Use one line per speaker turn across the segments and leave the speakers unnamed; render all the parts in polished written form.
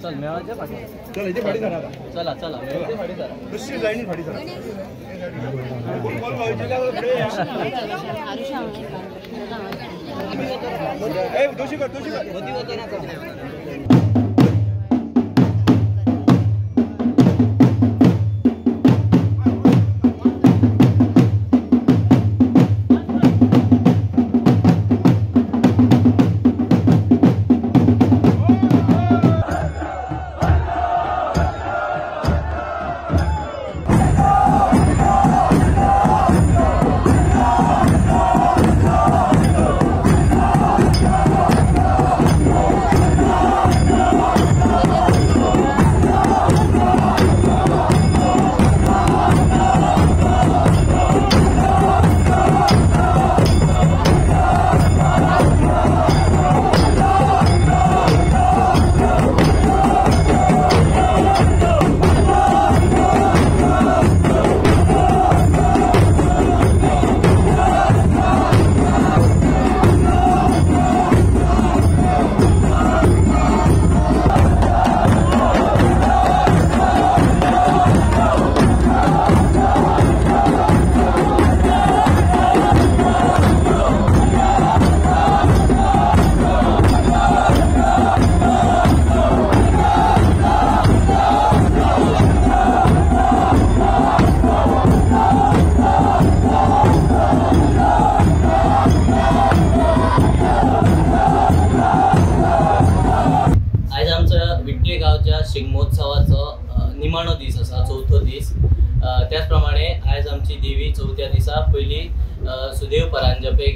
चल मेळाच्या पाठी चल इथे पाठी करा चला चला मेळाच्या पाठी करा दुसरी लाईन पाठी करा कोण कॉल व्हायचे पुढे ए दोषी कर होती होते ना शिगमोत्सवाचो निमाणो दीस आसा चौथो दीस त्याचप्रमाणे आज आमची देवी चौथ्या दिसा पयली सुदेव परांजपे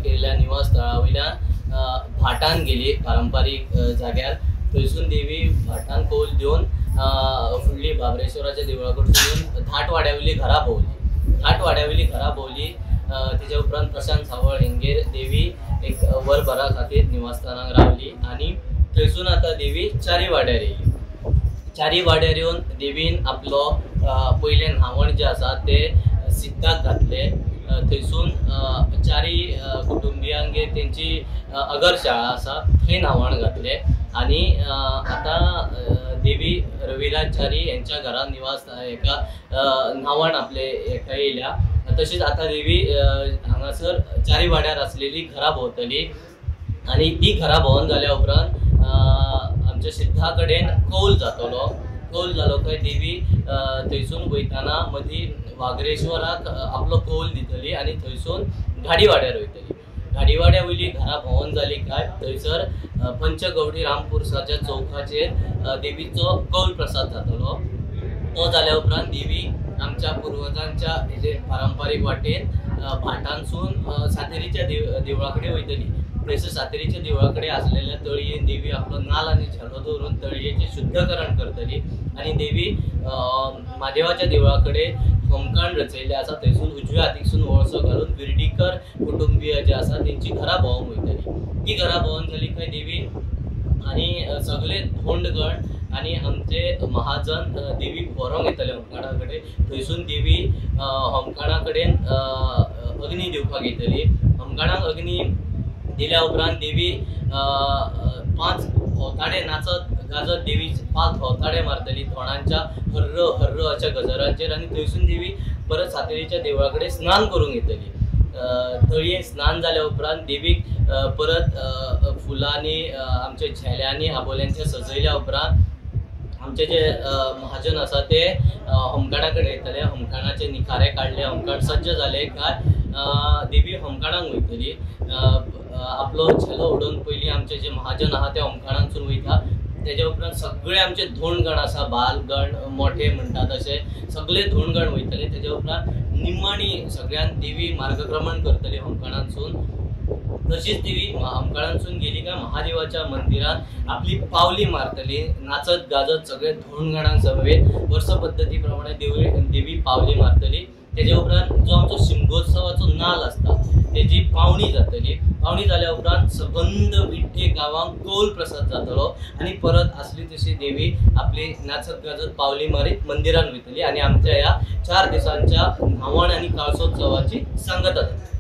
केल्ल्या निवासस्थळा वयल्यान भाटान गेली पारंपारीक जाग्यार थंयसून देवी भाटान कौल दिवन फुडली बाबरेश्वराच्या देवळा कडसून धाट वाड्यावयली घरा भोंवली तिच्या उपरांत प्रशांत सावळ हेंगेर देवी एक वरभरा खातीर निवासस्थानाक रावली आणि थंयसून आता देवी चारी वाड्यार येयली। चारी वाड्यार येवन देवीन आपलो पयले न्हावण जे आसा ते सिद्धाक घातले। थंयसून चारी कुटुंबियांगेर तेंची अगरशाळा आसा थंय न्हावण घातले आणि आता देवी रविराज चारी यांच्या घरान निवास एका न्हावण आपले एका येयल्या। तशीच आता देवी हांगासर चारी वाड्यार आसलेली घरा भोंवतली आणि ती घरा भोंवन जाल्या उपरांत आमच्या सिद्धा कडेन कौल जालो काय देवी थंयसून वयताना मदीं वागरेश्वराक आपलो कौल दितली आणि थंयसून गाडीवाड्यार वयतली। गाडीवाड्या वयली घरा भोंवन जाली काय थंयसर पंचगौडी रामपुरसाच्या चौकाचेर देवीचो कौल प्रसाद जातलो। तो जाल्या उपरांत देवी आमच्या पुर्वजांच्या हेजे पारंपारीक वाटेन भाटांसून सातेरीच्या देवळाकडे वयतली। थंयसर सातेरीच्या देवळाकडे असलेल्या तळयेन देवी आपलो नाल आनी झेलो दवरून तळयेचे शुद्धकरण करतली आणि देवी महादेवाच्या देवळाकडे होमकांड रचयल्ले आसा। थंयसून उजव्या हातीकसून वळसो घालून बिर्डीकर कुटुंबीय जे आसा तेंची घरा भोंवूंक वयतली। ती घरा भोंवून जाली काय देवी आणि सगळे धोंडगण आणि आमचे महाजन देवीक व्हरोंक येतले होमकाडा कडेन। थंयसून देवी होमकाडा कडेन अग्नी दिवपाक येतली। होमकाडाक अग्नी दिल्या उपरांत देवी 5 भोवताडे नाचत गाजत देवी 5 भोवताडे मारतली तोंडांच्या हर्र हर्र अशा गजरांचेर आणि थंयसून देवी परत सातेरीच्या देवळाकडे स्नान करूंक येतली। तळये स्नान जाल्या उपरांत देवीक परत फुलांनी आमच्या झेल्यांनी आबोल्यांच्या सजयल्या उपरांत आमचे जे महाजन आसा ते होमकाडा कडेन येतले। होमकाडाचे निखारे काढले, होमकाड सज्ज जाले काय देवी होमकाडांक वयतली। आपलो झेलो उडोवन पयलीं आमचे जे महाजन आहा ते होमकाडांसून वयता। तेज्या उपरांत सगळे आमचे धोंडगण आसा, बालगण मोठे म्हणटात अशे सगळे धोंडगण वयतले। तेज्या उपरांत निमाणी सगळ्यान देवी मार्गक्रमण करतली होमकाडांसून। तशीच देवी होमकाडांसून गेली काय महादेवाच्या मंदिरात आपली पावली मारतली, नाचत गाजत सगळे धोंडगणांक समवेत वर्ष पद्धती प्रमाणे देवी पावली मारतली। तेज्या उपरांत जो आमचो शिमगोत्सवाचो नाल आसता तेजी पावणी जातली। पावणी जाल्या उपरांत सबंद विठ्ठे गांवांक कौल प्रसाद जातलो आणि परत असली तशी देवी आपली नाचत गाजत पावली मारीत मंदिरान वयतली आणि आमच्या ह्या 4 दिसांच्या न्हावण आणि काळसोत्सवाची सांगता जातली।